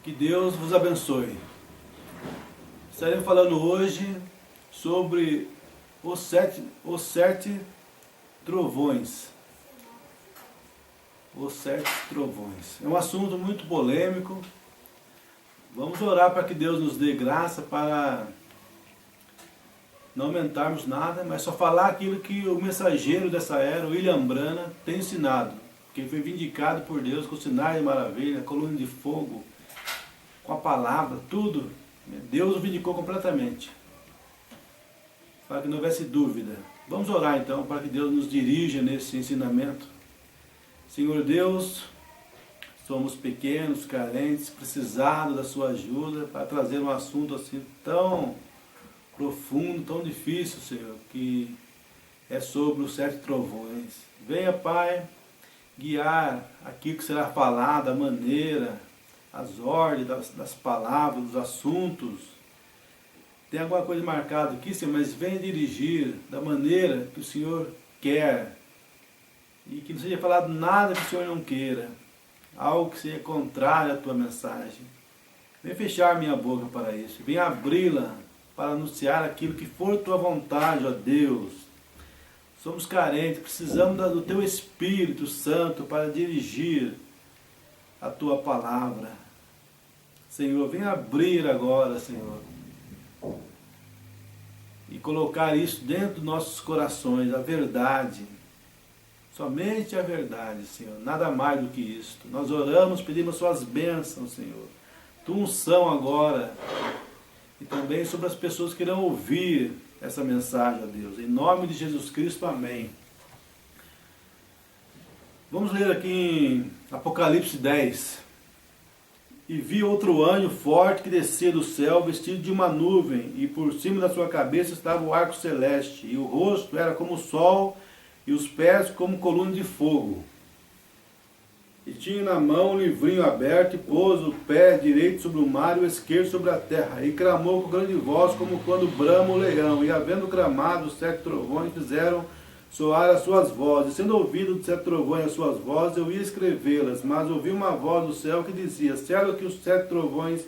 Que Deus vos abençoe. Estarei falando hoje sobre os sete trovões. Os sete trovões. É um assunto muito polêmico. Vamos orar para que Deus nos dê graça para não aumentarmos nada, mas só falar aquilo que o mensageiro dessa era, William Branham, tem ensinado. Que ele foi vindicado por Deus com sinais de maravilha, coluna de fogo, com a palavra, tudo. Deus o vindicou completamente. Para que não houvesse dúvida. Vamos orar então para que Deus nos dirija nesse ensinamento. Senhor Deus, somos pequenos, carentes, precisados da sua ajuda para trazer um assunto assim tão profundo, tão difícil, Senhor, que é sobre os sete trovões. Venha, Pai, guiar aquilo que será falado, a maneira, as ordens das palavras, dos assuntos. Tem alguma coisa marcada aqui, Senhor, mas venha dirigir da maneira que o Senhor quer. E que não seja falado nada que o Senhor não queira. Algo que seja contrário à tua mensagem. Venha fechar minha boca para isso. Venha abri-la para anunciar aquilo que for tua vontade, ó Deus. Somos carentes, precisamos do teu Espírito Santo para dirigir a tua palavra. Senhor, venha abrir agora, Senhor, e colocar isso dentro dos nossos corações, a verdade. Somente a verdade, Senhor, nada mais do que isto. Nós oramos, pedimos suas bênçãos, Senhor. Tua unção agora. E também sobre as pessoas que irão ouvir essa mensagem, ó Deus. Em nome de Jesus Cristo, amém. Vamos ler aqui em Apocalipse 10. E vi outro anjo forte que descia do céu, vestido de uma nuvem, e por cima da sua cabeça estava o arco celeste, e o rosto era como o sol, e os pés como coluna de fogo. E tinha na mão um livrinho aberto, e pôs o pé direito sobre o mar e o esquerdo sobre a terra, e clamou com grande voz, como quando brama o leão. E havendo clamado, os sete trovões fizeram soar as suas vozes. E sendo ouvido dos sete trovões as suas vozes, eu ia escrevê-las, mas ouvi uma voz do céu que dizia: certo que os sete trovões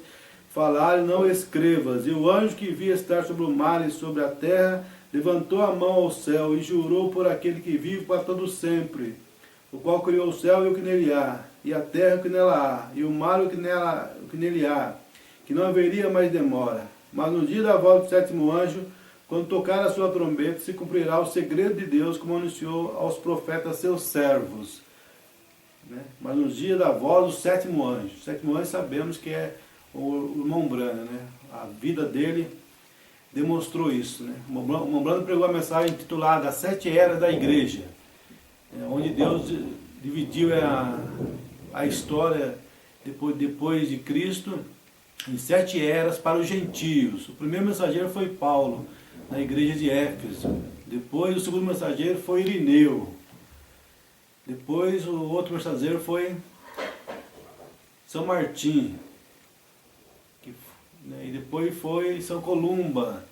falaram, não escrevas. E o anjo que via estar sobre o mar e sobre a terra levantou a mão ao céu e jurou por aquele que vive para todo sempre, o qual criou o céu e o que nele há, e a terra e o que nela há, e o mar e o que nele há, que não haveria mais demora. Mas no dia da volta do sétimo anjo, quando tocar a sua trombeta, se cumprirá o segredo de Deus, como anunciou aos profetas seus servos. Mas no dia da volta do sétimo anjo. O sétimo anjo sabemos que é o irmão Branham, A vida dele demonstrou isso. O irmão Branham pregou a mensagem intitulada As Sete Eras da Igreja, onde Deus dividiu a história depois de Cristo em 7 eras para os gentios. O primeiro mensageiro foi Paulo, na igreja de Éfeso. Depois o segundo mensageiro foi Irineu. Depois o outro mensageiro foi São Martim. E depois foi São Columba,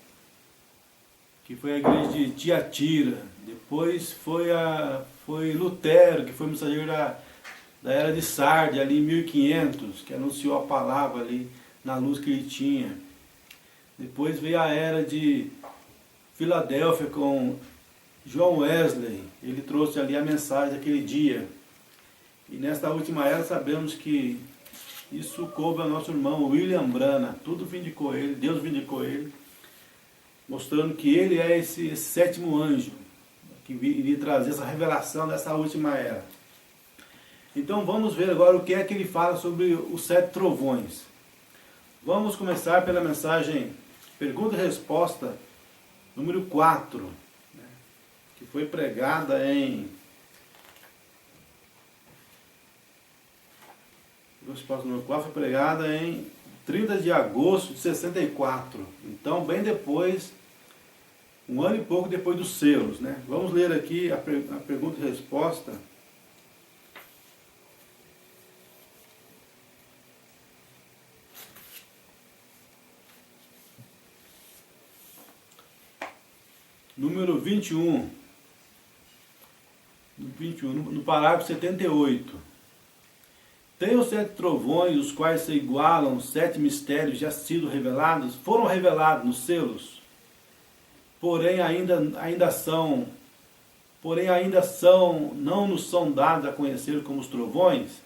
que foi a igreja de Tiatira. Depois foi Lutero, que foi mensageiro da era de Sardes, ali em 1500, que anunciou a palavra ali na luz que ele tinha. Depois veio a era de Filadélfia com John Wesley. Ele trouxe ali a mensagem daquele dia. E nesta última era sabemos que isso coube ao nosso irmão William Branham. Tudo vindicou ele, Deus vindicou ele, mostrando que ele é esse sétimo anjo, que iria trazer essa revelação dessa última era. Então vamos ver agora o que é que ele fala sobre os sete trovões. Vamos começar pela mensagem Pergunta e Resposta número 4, que foi pregada em... Resposta número 4 foi pregada em 30 de agosto de 64. Então, bem depois, um ano e pouco depois dos selos. Vamos ler aqui a pergunta e resposta. Número 21. No parágrafo 78. Tem os 7 trovões, os quais se igualam, 7 mistérios já sido revelados, foram revelados nos selos, porém ainda são, não nos são dados a conhecer como os trovões?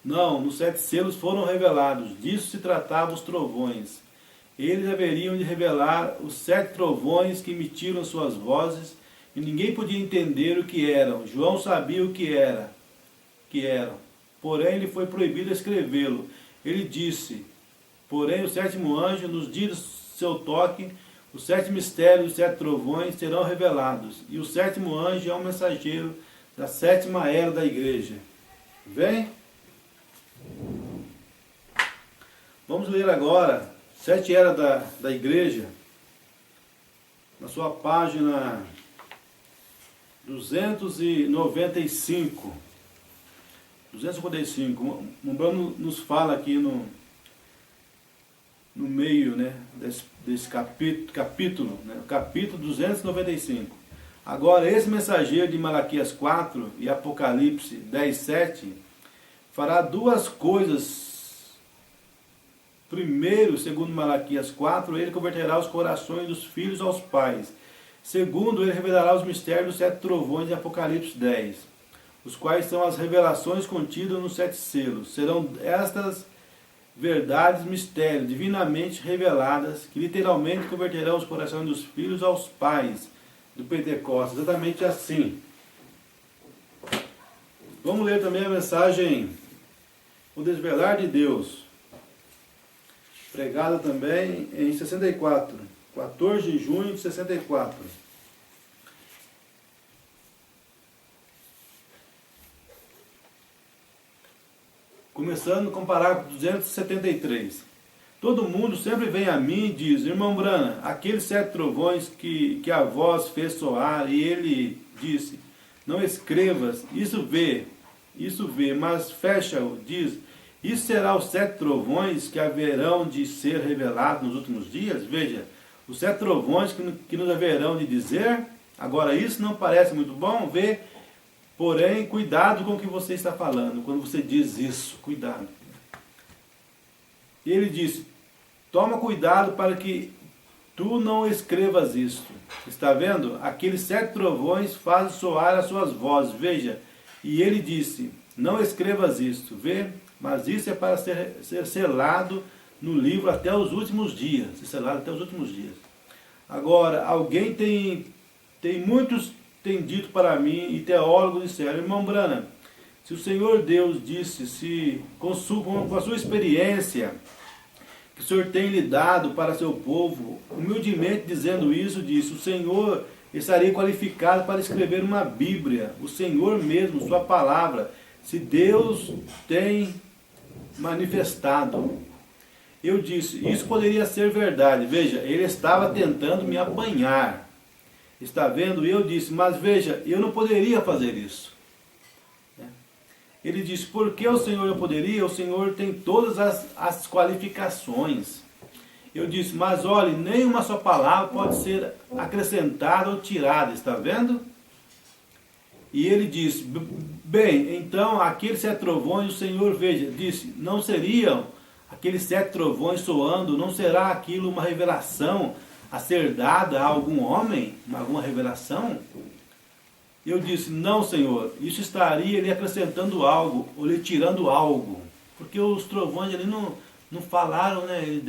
Não, nos 7 selos foram revelados, disso se tratavam os trovões. Eles haveriam de revelar os 7 trovões que emitiram suas vozes, e ninguém podia entender o que eram. João sabia o que eram, porém lhe foi proibido escrevê-lo. Ele disse, porém o 7º anjo, nos dias do seu toque, os 7 mistérios, os 7 trovões serão revelados, e o 7º anjo é um mensageiro da 7ª era da igreja. Vem? Vamos ler agora 7 eras da igreja, na sua página 295. Umbrando nos fala aqui no meio, né, desse capítulo, né, o capítulo 295. Agora, esse mensageiro de Malaquias 4 e Apocalipse 10:7 fará 2 coisas. Primeiro, segundo Malaquias 4, ele converterá os corações dos filhos aos pais. Segundo, ele revelará os mistérios dos 7 trovões de Apocalipse 10, os quais são as revelações contidas nos 7 selos. Serão estas verdades, mistérios, divinamente reveladas, que literalmente converterão os corações dos filhos aos pais do Pentecostes. Exatamente assim. Vamos ler também a mensagem O Desvelar de Deus, pregada também em 64, 14 de junho de 64. Começando com o parágrafo 273. Todo mundo sempre vem a mim e diz, irmão Brana, aqueles 7 trovões que a voz fez soar, e ele disse, não escrevas, isso vê, mas fecha-o, diz, isso será os 7 trovões que haverão de ser revelados nos últimos dias? Veja, os 7 trovões que nos haverão de dizer, agora isso não parece muito bom, vê, porém, cuidado com o que você está falando, quando você diz isso, cuidado. Ele disse, toma cuidado para que tu não escrevas isto. Está vendo? Aqueles 7 trovões fazem soar as suas vozes, veja. E ele disse, não escrevas isto, vê, mas isso é para ser selado no livro até os últimos dias. Ser selado até os últimos dias. Agora, alguém muitos tem dito para mim, e teólogos disseram, irmão Brana, se o Senhor Deus disse, com a sua experiência, que o Senhor tem lhe dado para seu povo, humildemente dizendo isso, disse, o Senhor estaria qualificado para escrever uma Bíblia, o Senhor mesmo, sua palavra, se Deus tem manifestado. Eu disse, isso poderia ser verdade. Veja, ele estava tentando me apanhar. Está vendo? Eu disse, mas veja, eu não poderia fazer isso. Ele disse, por que o Senhor não poderia? O Senhor tem todas as qualificações. Eu disse, mas olhe, nenhuma só palavra pode ser acrescentada ou tirada. Está vendo? E ele disse, bem, então aqueles 7 trovões, o Senhor, veja, disse, não seriam aqueles 7 trovões soando, não será aquilo uma revelação a ser dada a algum homem, alguma revelação? Eu disse, não, Senhor, isso estaria lhe acrescentando algo, ou lhe tirando algo, porque os trovões ali não falaram, né,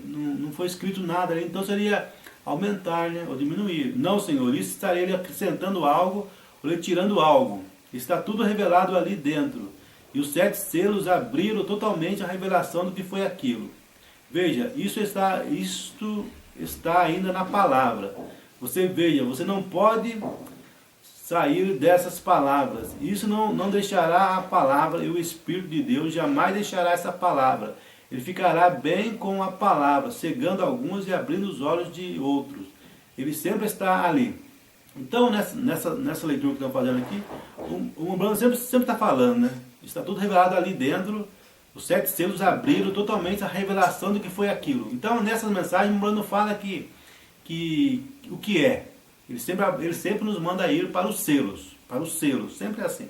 não foi escrito nada ali, então seria aumentar, né, ou diminuir. Não, Senhor, isso estaria lhe acrescentando algo, ou lhe tirando algo. Está tudo revelado ali dentro. E os 7 selos abriram totalmente a revelação do que foi aquilo. Veja, isto está ainda na palavra. Você veja, você não pode sair dessas palavras. Isso não deixará a palavra, e o Espírito de Deus jamais deixará essa palavra. Ele ficará bem com a palavra, cegando alguns e abrindo os olhos de outros. Ele sempre está ali. Então, nessa leitura que estamos fazendo aqui, o Umbrando sempre está falando, né? Está tudo revelado ali dentro. Os 7 selos abriram totalmente a revelação do que foi aquilo. Então, nessas mensagens, o Umbrando fala que o que é. Ele sempre nos manda ir para os selos, sempre assim.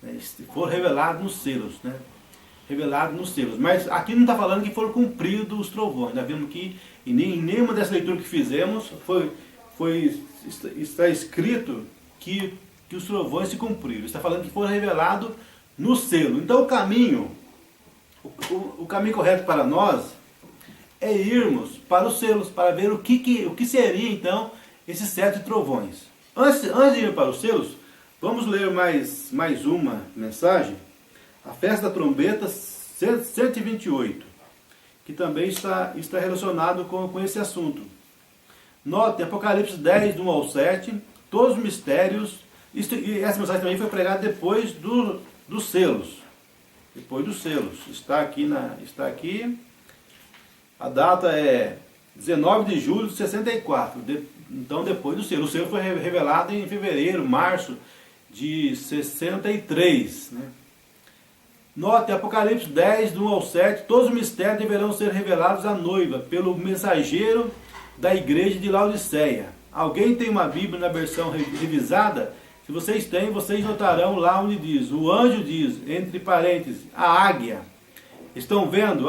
Né? For revelado nos selos, né? revelado nos selos. Mas aqui não está falando que foram cumpridos os trovões. Nós vimos que em nenhuma dessas leituras que fizemos está escrito que os trovões se cumpriram. Está falando que foram revelados no selo. Então o caminho correto para nós é irmos para os selos, para ver o que seria então esses 7 trovões. Antes de ir para os selos, vamos ler mais uma mensagem. A festa da trombeta 128, que também está relacionado com esse assunto. Note, Apocalipse 10, do 1 ao 7, todos os mistérios, e essa mensagem também foi pregada depois dos selos. Depois dos selos. Está aqui, a data é 19 de julho de 64, então depois do selo. O selo foi revelado em fevereiro, março de 63, né? Note, Apocalipse 10, do 1 ao 7, todos os mistérios deverão ser revelados à noiva, pelo mensageiro da igreja de Laodiceia. Alguém tem uma Bíblia na versão revisada? Se vocês têm, vocês notarão lá onde diz, o anjo diz, entre parênteses, a águia. Estão vendo?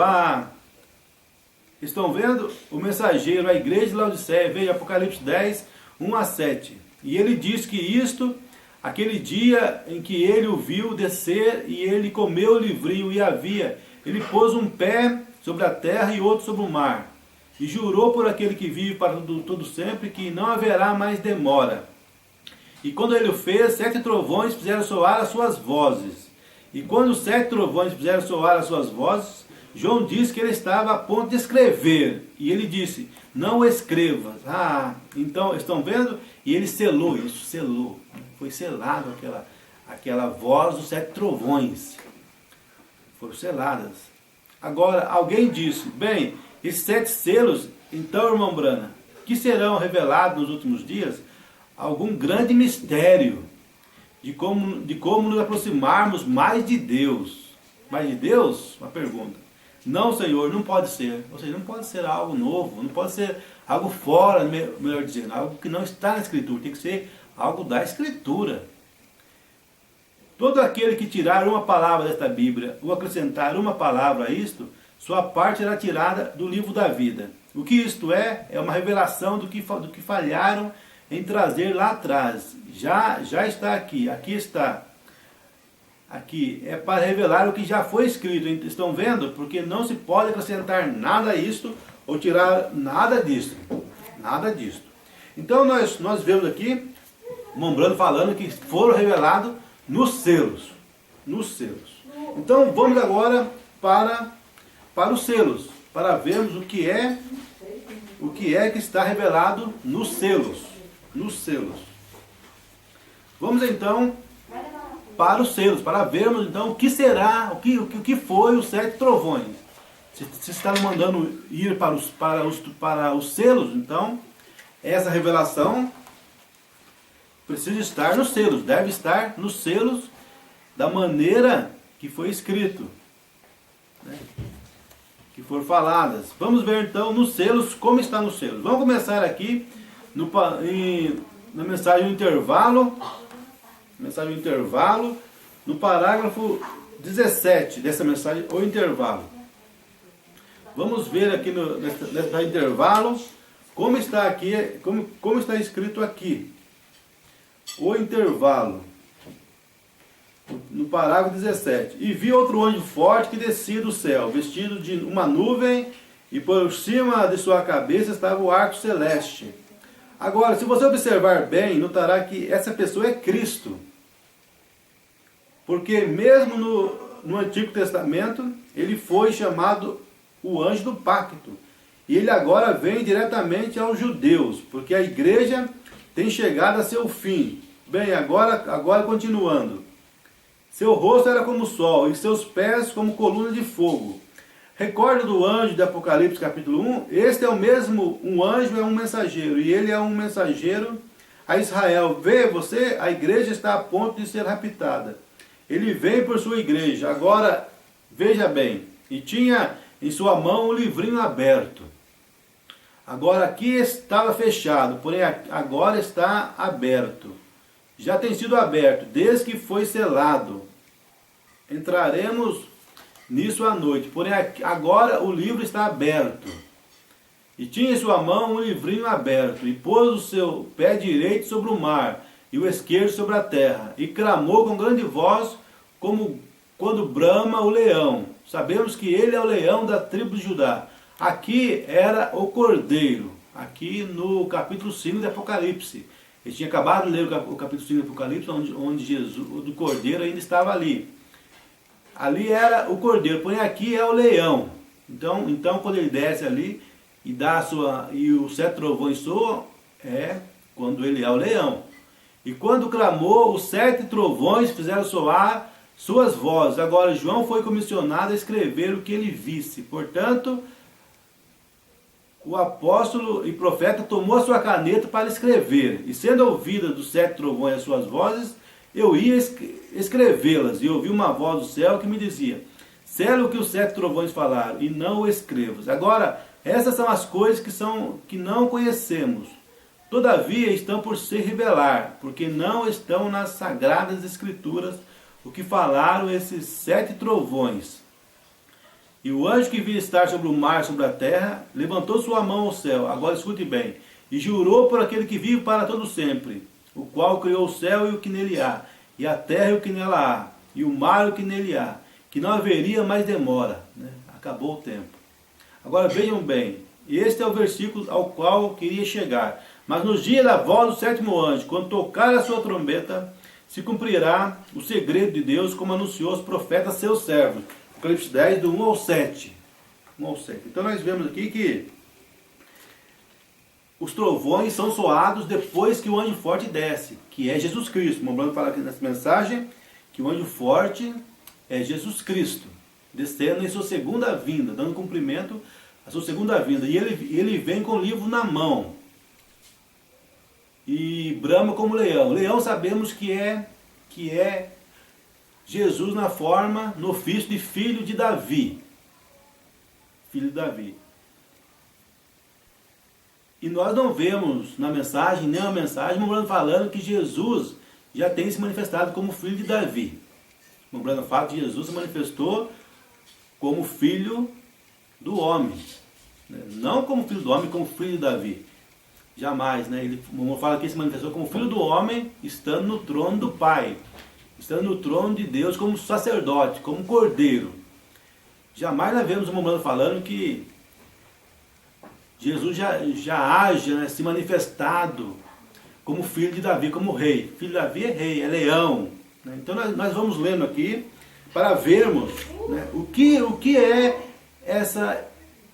Estão vendo? O mensageiro, a igreja de Laodiceia, veio Apocalipse 10, 1 a 7. E ele diz que isto... Aquele dia em que ele o viu descer e ele comeu o livrinho ele pôs um pé sobre a terra e outro sobre o mar. E jurou por aquele que vive para todo sempre que não haverá mais demora. E quando ele o fez, 7 trovões fizeram soar as suas vozes. E quando os 7 trovões fizeram soar as suas vozes, João disse que ele estava a ponto de escrever. E ele disse, não escrevas. Então, estão vendo? E ele selou isso, selou. Foi selado aquela voz dos 7 trovões. Foram seladas. Agora, alguém disse, bem, esses 7 selos, então, irmão Brana, que serão revelados nos últimos dias, algum grande mistério de como nos aproximarmos mais de Deus. Mais de Deus? Uma pergunta. Não, Senhor, não pode ser. Ou seja, não pode ser algo novo, não pode ser algo fora, melhor dizendo, algo que não está na Escritura, tem que ser algo da Escritura. Todo aquele que tirar uma palavra desta Bíblia, ou acrescentar uma palavra a isto, sua parte será tirada do livro da vida. O que isto é uma revelação do que falharam em trazer lá atrás. Já está aqui, aqui está. Aqui é para revelar o que já foi escrito. Estão vendo? Porque não se pode acrescentar nada a isto, ou tirar nada disto. Nada disto. Então nós vemos aqui, Mombrano falando que foram revelados nos selos. Nos selos. Então vamos agora para os selos, para vermos o que é que está revelado nos selos. Nos selos. Vamos então para os selos, para vermos então o que será, o que foi os 7 trovões. Se está mandando ir para os selos, então essa revelação precisa estar nos selos, deve estar nos selos da maneira que foi escrito, né? Que foram faladas. Vamos ver então nos selos, como está nos selos. Vamos começar aqui na mensagem do intervalo, no parágrafo 17 dessa mensagem, o intervalo. Vamos ver aqui nesse intervalo, como está aqui, como está escrito aqui. O intervalo, no parágrafo 17. E vi outro anjo forte que descia do céu, vestido de uma nuvem, e por cima de sua cabeça estava o arco celeste. Agora, se você observar bem, notará que essa pessoa é Cristo. Porque mesmo no Antigo Testamento, ele foi chamado o anjo do pacto. E ele agora vem diretamente aos judeus, porque a igreja tem chegado a seu fim. Bem, agora continuando. Seu rosto era como o sol, e seus pés como coluna de fogo. Recorda do anjo de Apocalipse capítulo 1? Este é o mesmo, um anjo é um mensageiro, e ele é um mensageiro a Israel. Vê você, a igreja está a ponto de ser raptada. Ele vem por sua igreja. Agora, veja bem, e tinha em sua mão um livrinho aberto. Agora aqui estava fechado, porém agora está aberto. Já tem sido aberto, desde que foi selado. Entraremos nisso à noite. Porém, agora o livro está aberto. E tinha em sua mão um livrinho aberto, e pôs o seu pé direito sobre o mar, e o esquerdo sobre a terra, e clamou com grande voz, como quando brama o leão. Sabemos que ele é o leão da tribo de Judá. Aqui era o cordeiro, aqui no capítulo 5 de Apocalipse. Ele tinha acabado de ler o capítulo 5 de Apocalipse, onde Jesus, do cordeiro, ainda estava ali. Ali era o cordeiro, porém aqui é o leão. Então quando ele desce ali e e o 7 trovões soam, é quando ele é o leão. E quando clamou, os 7 trovões fizeram soar suas vozes. Agora João foi comissionado a escrever o que ele visse. Portanto, o apóstolo e profeta tomou a sua caneta para escrever. E sendo ouvida dos 7 trovões as suas vozes, eu ia escrevê-las. E ouvi uma voz do céu que me dizia: sela o que os 7 trovões falaram, e não o escrevas. Agora, essas são as coisas que não conhecemos. Todavia estão por se revelar, porque não estão nas sagradas escrituras o que falaram esses 7 trovões. E o anjo que via estar sobre o mar, sobre a terra, levantou sua mão ao céu, agora escute bem, e jurou por aquele que vive para todo sempre, o qual criou o céu e o que nele há, e a terra e o que nela há, e o mar e o que nele há, que não haveria mais demora. Acabou o tempo. Agora vejam bem, este é o versículo ao qual eu queria chegar. Mas no dia da voz do 7º anjo, quando tocar a sua trombeta, se cumprirá o segredo de Deus, como anunciou os profetas seus servos. Apocalipse 10, do 1 ao 7. 1 ao 7. Então nós vemos aqui que os trovões são soados depois que o anjo forte desce, que é Jesus Cristo. O Brando fala aqui nessa mensagem que o anjo forte é Jesus Cristo, descendo em sua segunda vinda, dando cumprimento à sua segunda vinda. E ele vem com o livro na mão. E brama como leão. Leão sabemos que é Jesus na forma, no ofício de filho de Davi. Filho de Davi. E nós não vemos na mensagem, nem na mensagem, Mombrano falando que Jesus já tem se manifestado como filho de Davi. Mombrano fala que Jesus se manifestou como filho do homem. Não como filho do homem, como filho de Davi. Jamais, né? Ele fala que ele se manifestou como filho do homem, estando no trono do Pai. Estando no trono de Deus como sacerdote, como cordeiro. Jamais nós vemos o Mombrano falando que Jesus já haja, né, se manifestado como filho de Davi, como rei. Filho de Davi é rei, é leão. Né? Então nós vamos lendo aqui para vermos, né, o que é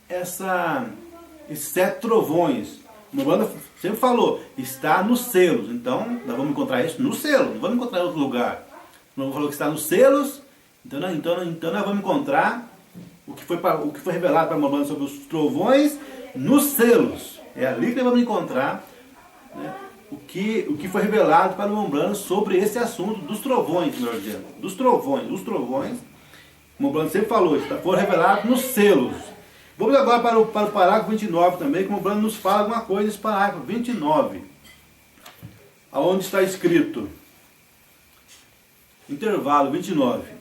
esses 7 trovões. O Mombrano sempre falou, está nos selos. Então nós vamos encontrar isso no selo, não vamos encontrar em outro lugar. O Mombrano falou que está nos selos, então nós vamos encontrar o que foi revelado para o Mombrano sobre os trovões nos selos. É ali que nós vamos encontrar, né, o que foi revelado para o Mombrano sobre esse assunto dos trovões, melhor dizendo. Dos trovões. Os trovões, o Mombrano sempre falou, foram revelados nos selos. Vamos agora para o parágrafo 29 também, que o Mombrano nos fala alguma coisa nesse parágrafo 29. Aonde está escrito, intervalo 29.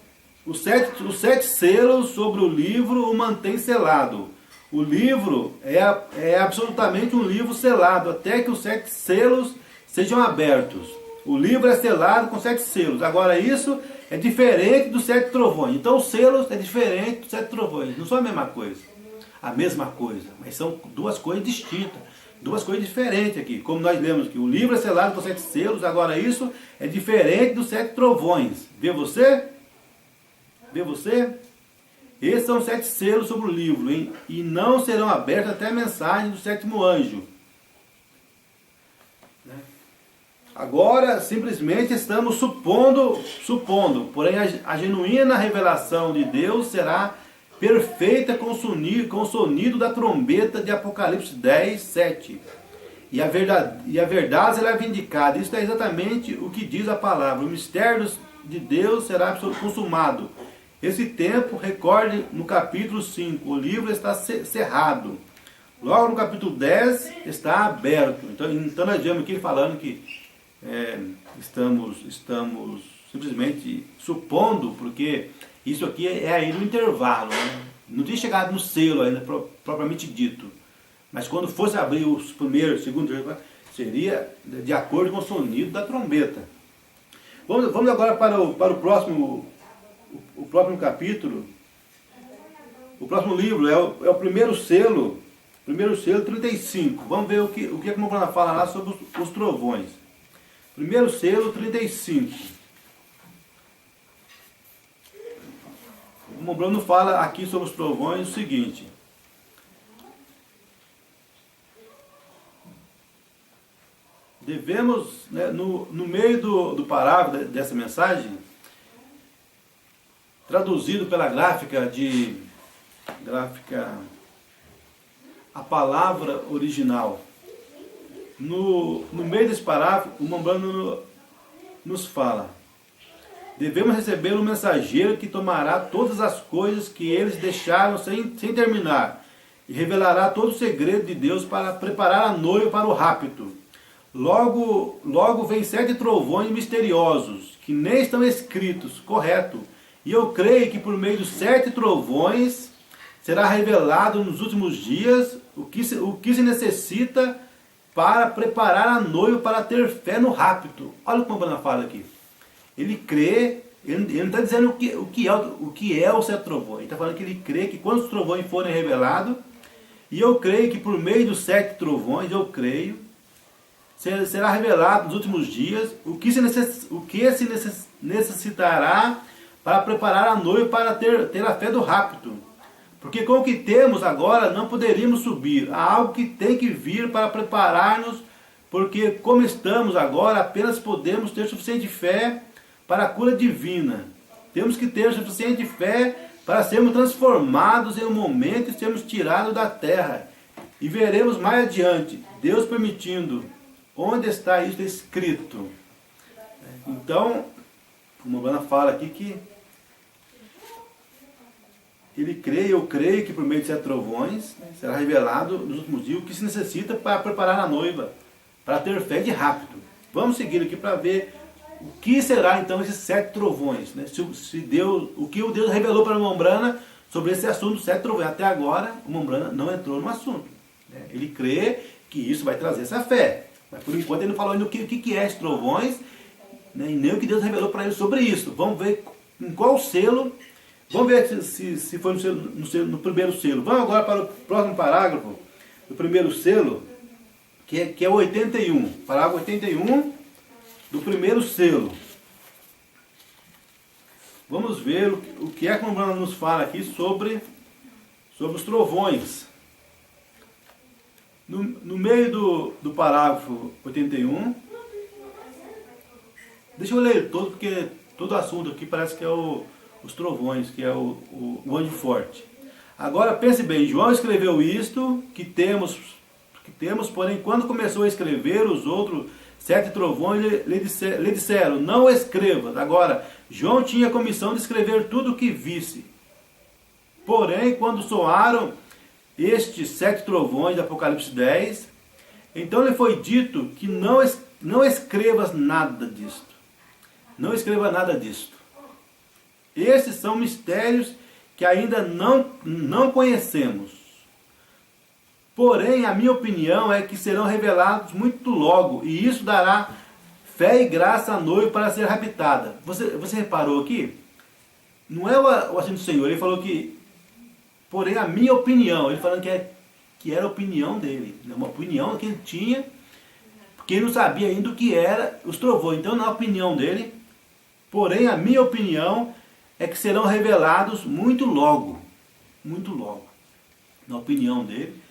Os sete selos sobre o livro o mantém selado. O livro é absolutamente um livro selado, até que os 7 selos sejam abertos. O livro é selado com 7 selos. Agora isso é diferente dos 7 trovões. Então os selos é diferente dos 7 trovões. Não são a mesma coisa. A mesma coisa, mas são duas coisas distintas. Duas coisas diferentes aqui. Como nós lemos que o livro é selado com 7 selos, agora isso é diferente dos 7 trovões. Vê você? Vê você? Esses são 7 selos sobre o livro, hein? E não serão abertos até a mensagem do 7º anjo. Agora, simplesmente estamos supondo, porém a genuína revelação de Deus será perfeita com o sonido da trombeta de Apocalipse 10, 7. E a verdade será vindicada. Isso é exatamente o que diz a palavra. O mistério de Deus será consumado. Esse tempo, recorde no capítulo 5, o livro está cerrado. Logo no capítulo 10 está aberto. Então nós vemos aqui falando que estamos simplesmente supondo, porque Isso aqui é aí no intervalo, né? Não tinha chegado no selo ainda, propriamente dito. Mas quando fosse abrir os primeiros, segundo, seria de acordo com o sonido da trombeta. Vamos agora para o próximo capítulo. O próximo livro é o primeiro selo 35. Vamos ver o que a Mombrana fala lá sobre os trovões. Primeiro selo 35. O Mombrana fala aqui sobre os trovões o seguinte: devemos, né, no meio do parágrafo dessa mensagem, traduzido pela gráfica, a palavra original, no meio desse parágrafo, o Mombrana nos fala: devemos receber um mensageiro que tomará todas as coisas que eles deixaram sem terminar e revelará todo o segredo de Deus para preparar a noiva para o rapto. Logo vem 7 trovões misteriosos, que nem estão escritos, correto? E eu creio que por meio dos 7 trovões será revelado nos últimos dias o que se necessita para preparar a noiva para ter fé no rapto. Olha o que o Mombrana fala aqui. Ele crê, ele não está dizendo o que é os 7 trovões. Ele está falando que ele crê que quando os trovões forem revelados, e eu creio que por meio dos 7 trovões, será revelado nos últimos dias o que se necessitará para preparar a noiva para ter a fé do rapto. Porque com o que temos agora não poderíamos subir. Há algo que tem que vir para preparar-nos, porque como estamos agora, apenas podemos ter suficiente fé para a cura divina. Temos que ter suficiente fé para sermos transformados em um momento e sermos tirados da terra. E veremos mais adiante, Deus permitindo, onde está isso escrito. Então, o Mombrana fala aqui que eu creio que por meio de 7 trovões será revelado nos últimos dias o que se necessita para preparar a noiva, para ter fé de rapto. Vamos seguir aqui para ver o que será então esses 7 trovões, né? O que o Deus revelou para o Mombrana sobre esse assunto dos 7 trovões. Até agora o Mombrana não entrou no assunto, né? Ele crê que isso vai trazer essa fé, mas por enquanto ele não falou ainda o que é esses trovões, né? E nem o que Deus revelou para ele sobre isso. Vamos ver em qual selo. Vamos ver se foi no primeiro selo. Vamos agora para o próximo parágrafo do primeiro selo, que é o 81. Parágrafo 81 do primeiro selo. Vamos ver o que é que o Mombrana nos fala aqui sobre os trovões. No meio do parágrafo 81, deixa eu ler todo, porque todo o assunto aqui parece que é os trovões, que é o anjo forte. Agora pense bem, João escreveu isto que temos, porém quando começou a escrever, os outros 7 trovões lhe disseram: não escreva. Agora, João tinha a comissão de escrever tudo o que visse. Porém, quando soaram estes 7 trovões de Apocalipse 10, então lhe foi dito que não escrevas nada disto. Não escreva nada disto. Esses são mistérios que ainda não conhecemos. Porém, a minha opinião é que serão revelados muito logo, e isso dará fé e graça à noiva para ser raptada. Você reparou aqui? Não é o assunto do Senhor, ele falou que, porém, a minha opinião, ele falando que era a opinião dele, uma opinião que ele tinha, porque ele não sabia ainda o que era os trovões. Então, na opinião dele, porém, a minha opinião é que serão revelados muito logo. Muito logo. Na opinião dele.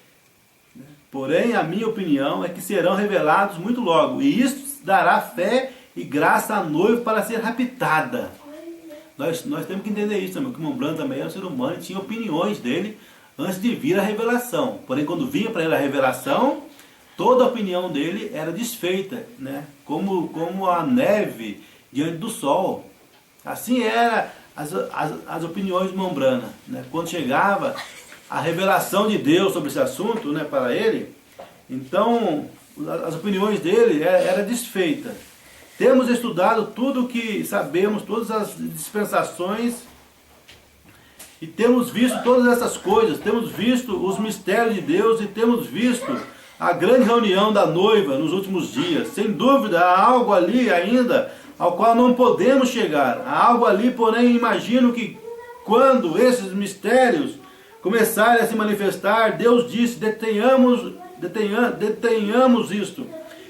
Porém, a minha opinião é que serão revelados muito logo. E isso dará fé e graça à noiva para ser raptada. Nós temos que entender isso também. Que o Mombrana também é um ser humano e tinha opiniões dele antes de vir a revelação. Porém, quando vinha para ele a revelação, toda a opinião dele era desfeita, né? Como a neve diante do sol. Assim era as opiniões de Mombrana, né? Quando chegava a revelação de Deus sobre esse assunto, né, para ele, então as opiniões dele eram desfeitas. Temos estudado tudo o que sabemos, todas as dispensações E temos visto todas essas coisas, temos visto os mistérios de Deus e temos visto a grande reunião da noiva nos últimos dias. Sem dúvida, há algo ali ainda ao qual não podemos chegar. Há algo ali, porém, imagino que quando esses mistérios começarem a se manifestar, Deus disse, detenhamos isto.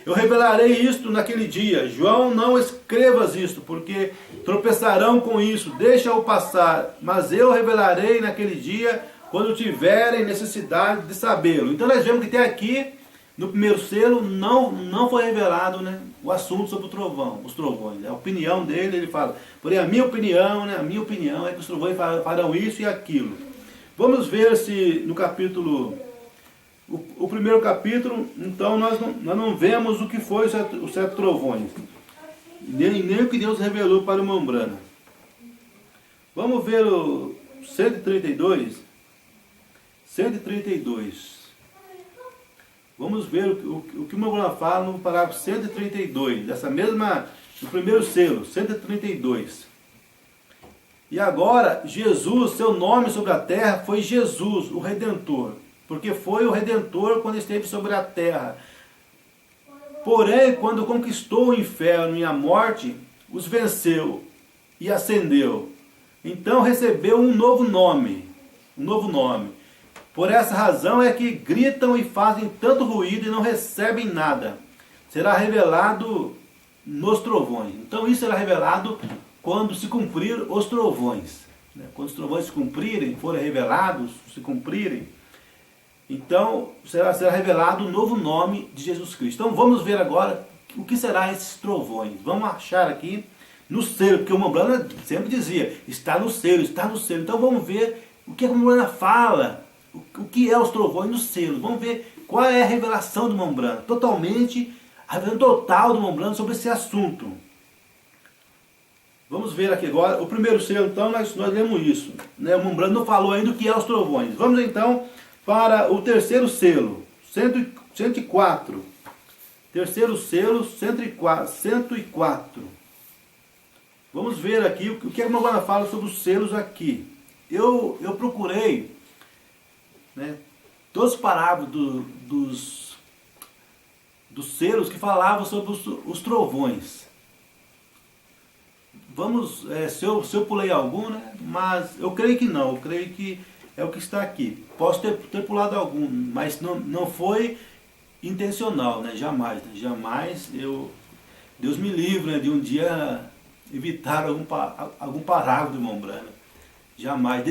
Eu revelarei isto naquele dia. João, não escrevas isto, porque tropeçarão com isso. Deixa-o passar. Mas eu revelarei naquele dia, quando tiverem necessidade de sabê-lo. Então nós vemos que até aqui, no primeiro selo, não foi revelado, né, o assunto sobre o trovão, os trovões. A opinião dele, ele fala. Porém, a minha opinião é que os trovões farão isso e aquilo. Vamos ver se no capítulo... O primeiro capítulo, então, nós não vemos o que foi os 7 trovões. Nem o que Deus revelou para o Mombrana. Vamos ver o 132. 132. Vamos ver o que o Mombrana fala no parágrafo 132. Dessa mesma, no primeiro selo, 132. E agora, Jesus, seu nome sobre a terra foi Jesus, o Redentor. Porque foi o Redentor quando esteve sobre a terra. Porém, quando conquistou o inferno e a morte, os venceu e ascendeu. Então recebeu um novo nome. Por essa razão é que gritam e fazem tanto ruído e não recebem nada. Será revelado nos trovões. Então isso será revelado quando se cumprir os trovões. Quando os trovões se cumprirem, forem revelados, se cumprirem, então será revelado o novo nome de Jesus Cristo. Então vamos ver agora o que será esses trovões. Vamos achar aqui no selo, porque o Mombrana sempre dizia, está no selo. Então vamos ver o que a Mombrana fala, o que é os trovões no selo. Vamos ver qual é a revelação do Mombrana, a revelação total do Mombrana sobre esse assunto. Vamos ver aqui agora, o primeiro selo, então nós lemos isso. O Mombrana não falou ainda o que é os trovões. Vamos então para o terceiro selo, 104. Terceiro selo, 104. Vamos ver aqui o que a Mombrana fala sobre os selos aqui. Eu procurei, todos os parágrafos dos selos que falavam sobre os trovões. Vamos, se eu pulei algum, mas eu creio que não, eu creio que é o que está aqui. Posso ter pulado algum, mas não foi intencional, jamais. Jamais Deus me livre de um dia evitar algum parágrafo do Mombrana. Jamais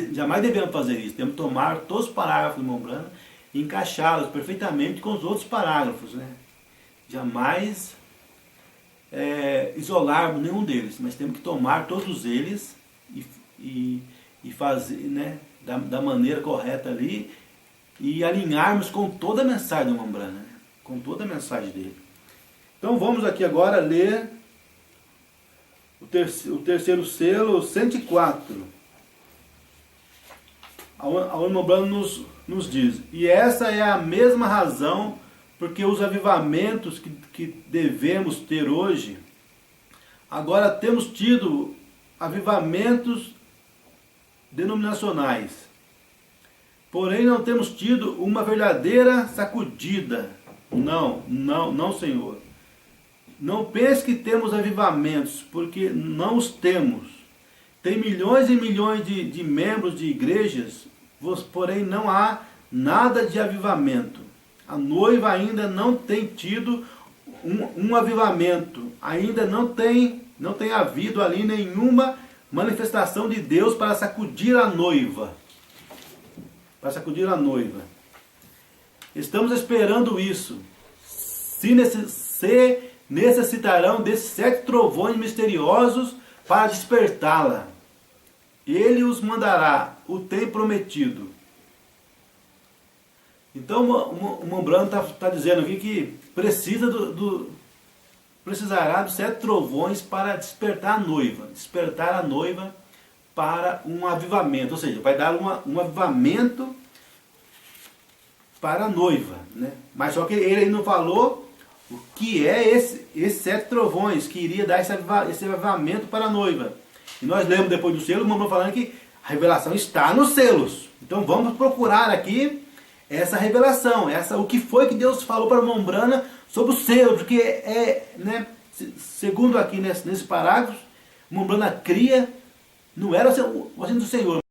devemos fazer isso. Temos que tomar todos os parágrafos do Mombrana e encaixá-los perfeitamente com os outros parágrafos. Jamais isolarmos nenhum deles, mas temos que tomar todos eles e fazer, da maneira correta ali, e alinharmos com toda a mensagem do Mombrana, com toda a mensagem dele. Então vamos aqui agora ler o terceiro selo, 104. Onde o Mombrana nos diz, e essa é a mesma razão porque os avivamentos que devemos ter hoje, agora temos tido avivamentos denominacionais. Porém, não temos tido uma verdadeira sacudida. Não, Senhor. Não pense que temos avivamentos, porque não os temos. Tem milhões e milhões de membros de igrejas, porém não há nada de avivamento. A noiva ainda não tem tido um avivamento. Ainda não tem havido ali nenhuma manifestação de Deus para sacudir a noiva. Estamos esperando isso. Se necessitarão desses 7 trovões misteriosos para despertá-la. Ele os mandará, o tem prometido. Então o Mombrana está dizendo aqui que precisará dos 7 trovões para despertar a noiva para um avivamento, ou seja, vai dar um avivamento para a noiva, Mas só que ele não falou o que é esses 7 trovões que iria dar esse avivamento para a noiva. E nós lemos depois do selo, o Mombrana falando que A revelação está nos selos. Então vamos procurar aqui essa revelação, o que foi que Deus falou para Mombrana sobre o selo, porque né, segundo aqui nesse parágrafo, Mombrana cria, não era o agente do Senhor,